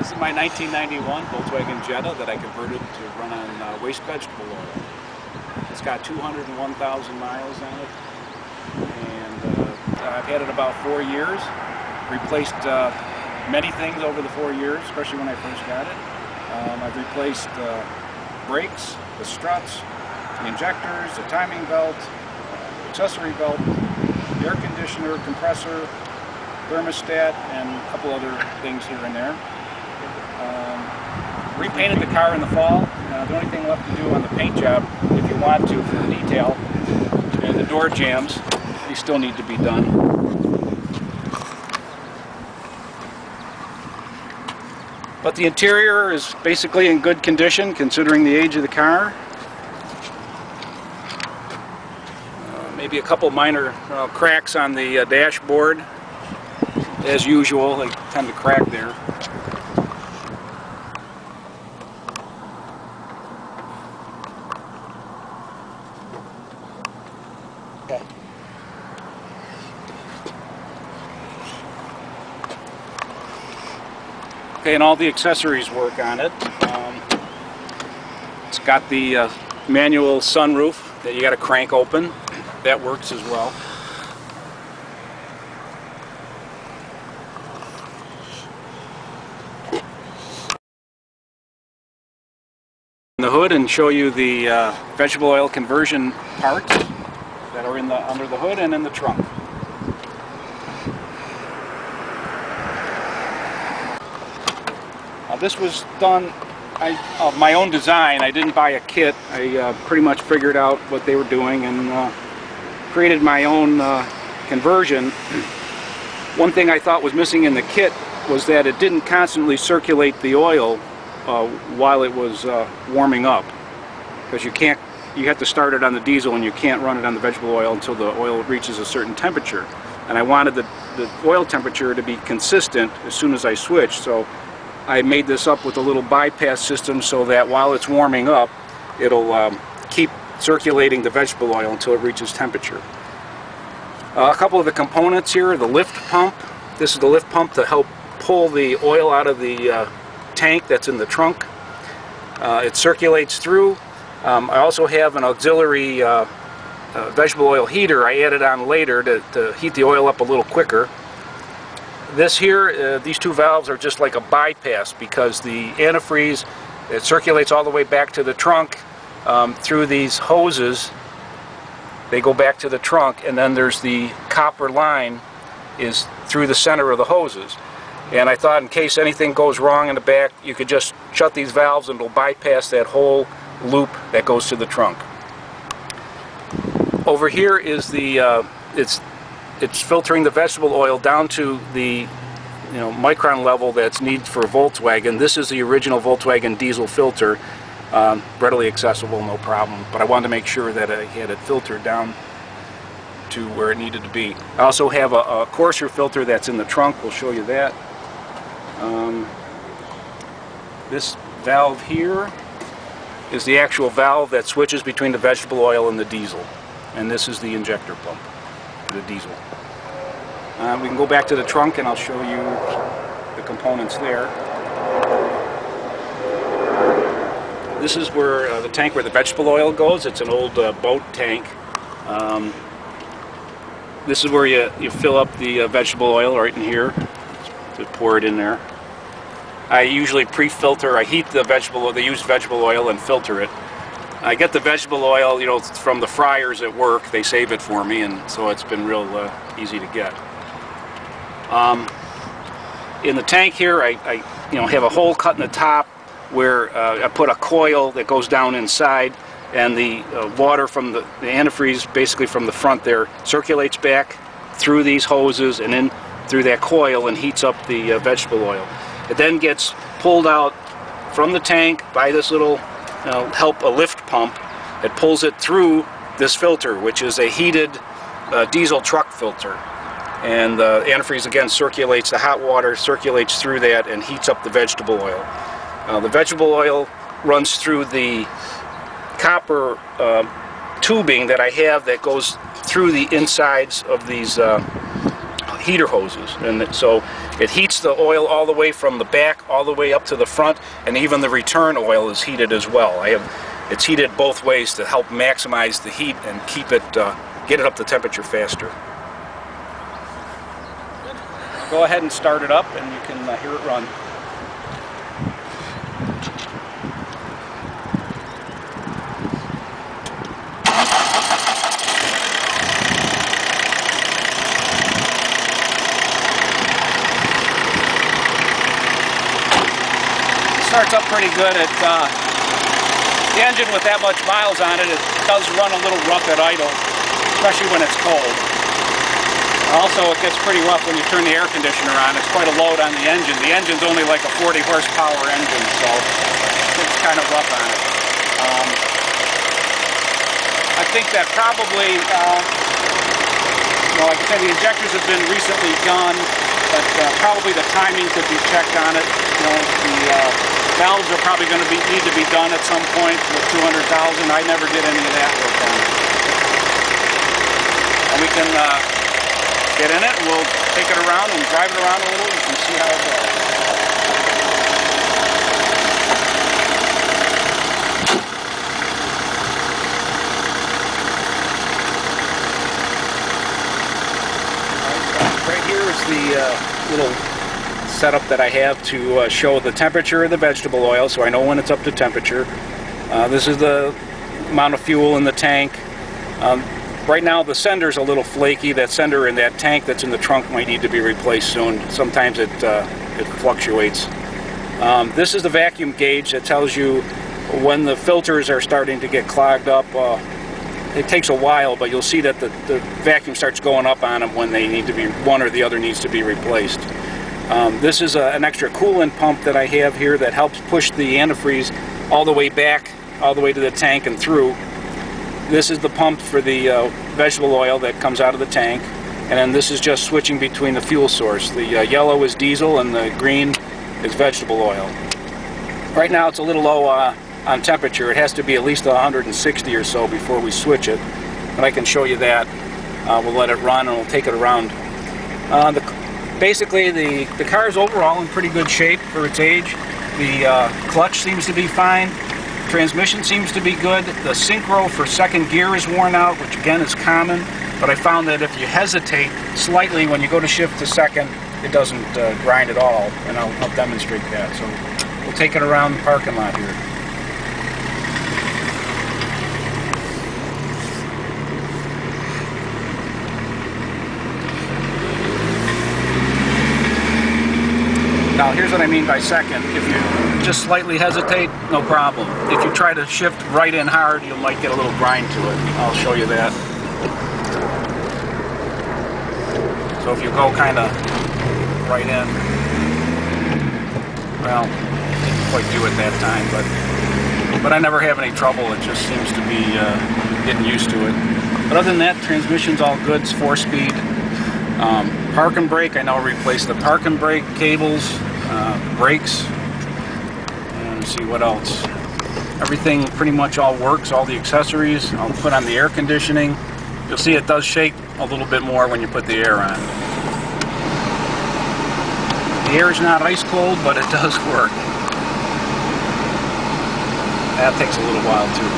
This is my 1991 Volkswagen Jetta that I converted to run on waste vegetable oil. It's got 201,000 miles on it, and I've had it about 4 years. Replaced many things over the 4 years, especially when I first got it. I've replaced brakes, the struts, the injectors, the timing belt, accessory belt, air conditioner, compressor, thermostat, and a couple other things here and there. Repainted the car in the fall. The only thing left to do on the paint job, if you want to, for detail, and the door jambs, they still need to be done. But the interior is basically in good condition considering the age of the car. Maybe a couple minor cracks on the dashboard. As usual, they tend to crack there. Okay, and all the accessories work on it. It's got the manual sunroof that you got to crank open. That works as well. The hood and show you the vegetable oil conversion parts that are under the hood and in the trunk. This was done of my own design. I didn't buy a kit. I pretty much figured out what they were doing and created my own conversion. One thing I thought was missing in the kit was that it didn't constantly circulate the oil while it was warming up, because you have to start it on the diesel and you can't run it on the vegetable oil until the oil reaches a certain temperature. And I wanted the oil temperature to be consistent as soon as I switched, so I made this up with a little bypass system so that while it's warming up, it'll keep circulating the vegetable oil until it reaches temperature. A couple of the components here, the lift pump. This is the lift pump to help pull the oil out of the tank that's in the trunk. It circulates through. I also have an auxiliary vegetable oil heater I added on later to heat the oil up a little quicker. This here, these two valves are just like a bypass, because the antifreeze, it circulates all the way back to the trunk through these hoses. They go back to the trunk, and then there's the copper line is through the center of the hoses. And I thought in case anything goes wrong in the back, you could just shut these valves and it'll bypass that whole loop that goes to the trunk. Over here is the it's filtering the vegetable oil down to the micron level that's needed for Volkswagen. This is the original Volkswagen diesel filter, readily accessible, no problem. But I wanted to make sure that I had it filtered down to where it needed to be. I also have a coarser filter that's in the trunk. We'll show you that. This valve here is the actual valve that switches between the vegetable oil and the diesel. And this is the injector pump, the diesel. We can go back to the trunk and I'll show you the components there. This is where the tank where the vegetable oil goes. It's an old boat tank. This is where you fill up the vegetable oil right in here. To pour it in there. I usually pre-filter. I heat the used vegetable oil and filter it. I get the vegetable oil, from the fryers at work. They save it for me, and so it's been real easy to get. In the tank here, I have a hole cut in the top where I put a coil that goes down inside, and the water from the antifreeze, basically from the front there, circulates back through these hoses and in through that coil and heats up the vegetable oil. It then gets pulled out from the tank by this little a lift pump. It pulls it through this filter, which is a heated diesel truck filter. And the antifreeze again circulates, the hot water circulates through that and heats up the vegetable oil. The vegetable oil runs through the copper tubing that I have that goes through the insides of these heater hoses, and so it heats the oil all the way from the back all the way up to the front, and even the return oil is heated as well. It's heated both ways to help maximize the heat and keep it, get it up to temperature faster. Go ahead and start it up, and you can hear it run. Starts up pretty good. The engine with that much miles on it, it does run a little rough at idle, especially when it's cold. Also, it gets pretty rough when you turn the air conditioner on. It's quite a load on the engine. The engine's only like a 40 horsepower engine, so it's kind of rough on it. I think that probably, like I said, the injectors have been recently done, but probably the timing could be checked on it. The valves are probably going to need to be done at some point with 200,000. I never did any of that work on it. And we can get in it, and we'll take it around and drive it around a little. You can see how it goes. Right here is the little setup that I have to show the temperature of the vegetable oil, so I know when it's up to temperature. This is the amount of fuel in the tank. Right now the sender's a little flaky. That sender in that tank that's in the trunk might need to be replaced soon. Sometimes it fluctuates. This is the vacuum gauge that tells you when the filters are starting to get clogged up. It takes a while, but you'll see that the vacuum starts going up on them when they need to be, one or the other needs to be replaced. This is an extra coolant pump that I have here that helps push the antifreeze all the way back, all the way to the tank and through. This is the pump for the vegetable oil that comes out of the tank, and then this is just switching between the fuel source. The yellow is diesel and the green is vegetable oil. Right now it's a little low on temperature. It has to be at least 160 or so before we switch it, but I can show you that. We'll let it run and we'll take it around. Basically the car is overall in pretty good shape for its age. The clutch seems to be fine. Transmission seems to be good. The synchro for second gear is worn out, which again is common, but I found that if you hesitate slightly when you go to shift to second, it doesn't grind at all, and I'll demonstrate that. So we'll take it around the parking lot here. Now here's what I mean by second. If you just slightly hesitate, no problem. If you try to shift right in hard, you might get a little grind to it. I'll show you that. So if you go kind of right in, well, didn't quite do it that time, but I never have any trouble. It just seems to be getting used to it. But other than that, transmission's all good. It's 4-speed. Park and brake, I now replaced the park and brake cables, brakes, and see what else. Everything pretty much all works, all the accessories. I'll put on the air conditioning. You'll see it does shake a little bit more when you put the air on. The air is not ice cold, but it does work. That takes a little while too.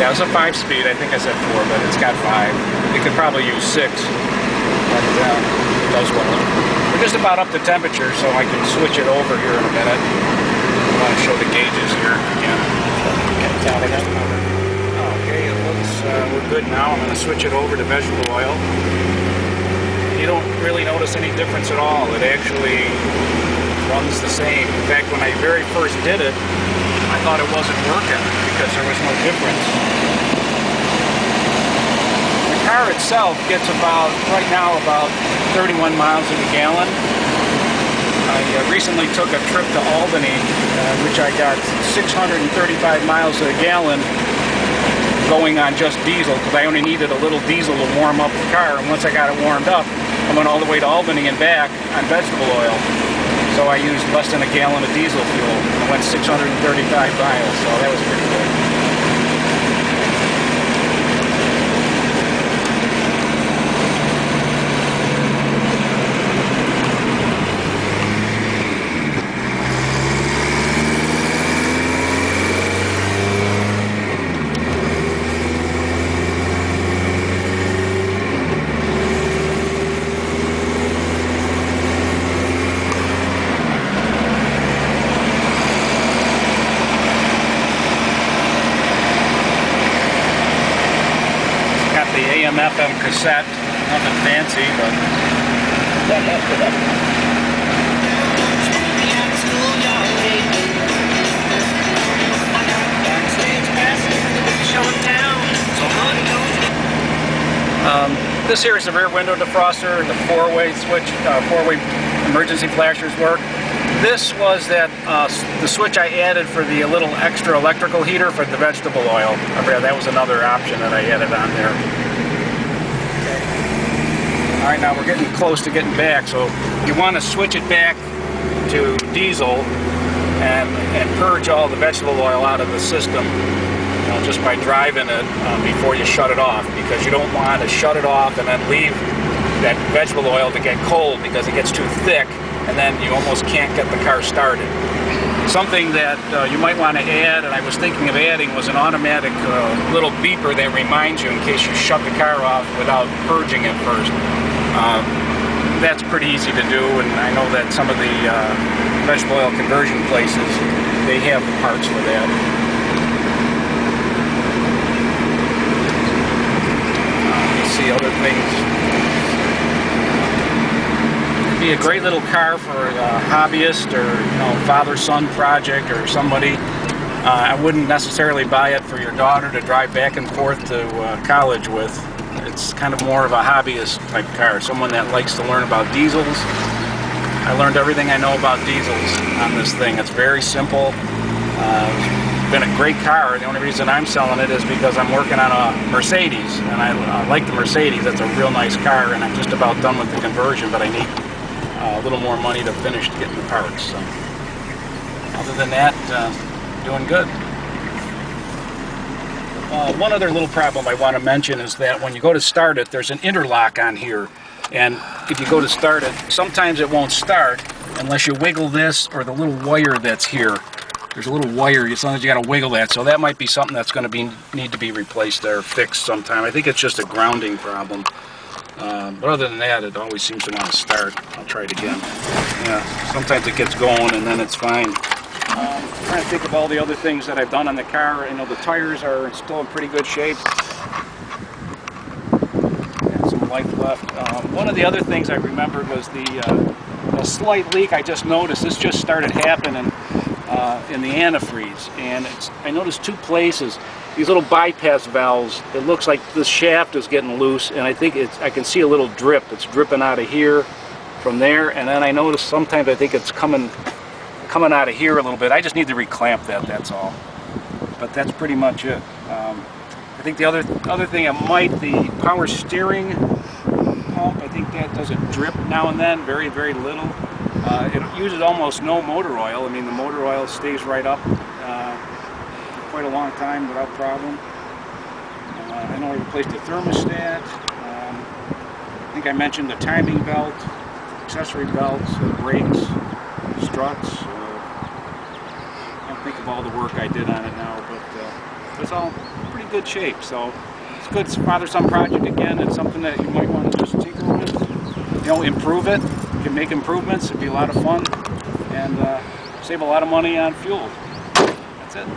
Yeah, it was a 5-speed. I think I said 4, but it's got 5. You could probably use 6, but it does well. We're just about up to temperature, so I can switch it over here in a minute. I want to show the gauges here again. Okay, it looks we're good now. I'm going to switch it over to vegetable oil. You don't really notice any difference at all. It actually runs the same. In fact, when I very first did it, I thought it wasn't working because there was no difference. The car itself gets about, right now, about 31 miles to the gallon. I recently took a trip to Albany, which I got 635 miles to the gallon going on just diesel, because I only needed a little diesel to warm up the car. And once I got it warmed up, I went all the way to Albany and back on vegetable oil. So I used less than a gallon of diesel fuel. I went 635 miles, so that was pretty good. The AM/FM cassette, nothing fancy, but that has this here is the rear window defroster and the four-way switch, four-way emergency flashers work. This was the switch I added for the little extra electrical heater for the vegetable oil. That was another option that I added on there. All right, now we're getting close to getting back, so you want to switch it back to diesel and purge all the vegetable oil out of the system, you know, just by driving it before you shut it off, because you don't want to shut it off and then leave that vegetable oil to get cold because it gets too thick, and then you almost can't get the car started. Something that you might want to add, and I was thinking of adding, was an automatic little beeper that reminds you in case you shut the car off without purging it first. That's pretty easy to do, and I know that some of the vegetable oil conversion places, they have the parts for that. You see other things. It'd be a great little car for a hobbyist or, you know, father-son project or somebody. I wouldn't necessarily buy it for your daughter to drive back and forth to college with. It's kind of more of a hobbyist type car, someone that likes to learn about diesels. I learned everything I know about diesels on this thing. It's very simple. It's been a great car. The only reason I'm selling it is because I'm working on a Mercedes, and I like the Mercedes. That's a real nice car, and I'm just about done with the conversion, but I need a little more money to finish getting the parts. So, other than that, doing good. One other little problem I want to mention is that when you go to start it, there's an interlock on here, and if you go to start it, sometimes it won't start unless you wiggle this or the little wire that's here. There's a little wire, sometimes you got to wiggle that, so that might be something that's going to need to be replaced there, fixed sometime. I think it's just a grounding problem. But other than that, it always seems to want to start. I'll try it again. Yeah, sometimes it gets going and then it's fine. I'm trying to think of all the other things that I've done on the car. You know, the tires are still in pretty good shape. Got some life left. One of the other things I remembered was the slight leak I just noticed. This just started happening in the antifreeze, and I noticed two places. These little bypass valves, it looks like the shaft is getting loose, and I think I can see a little drip. It's dripping out of here, from there, and then I notice sometimes I think it's coming out of here a little bit. I just need to reclamp that, that's all. But that's pretty much it. I think the other thing, the power steering pump, I think that does a drip now and then, very, very little. It uses almost no motor oil. I mean, the motor oil stays right up quite a long time without problem. I know I replaced the thermostat. I think I mentioned the timing belt, accessory belts, brakes, struts. I don't think of all the work I did on it now, but it's all in pretty good shape. So it's a good father-son project. Again, it's something that you might want to just tinker with. You know, improve it. You can make improvements. It'd be a lot of fun and save a lot of money on fuel. That's it.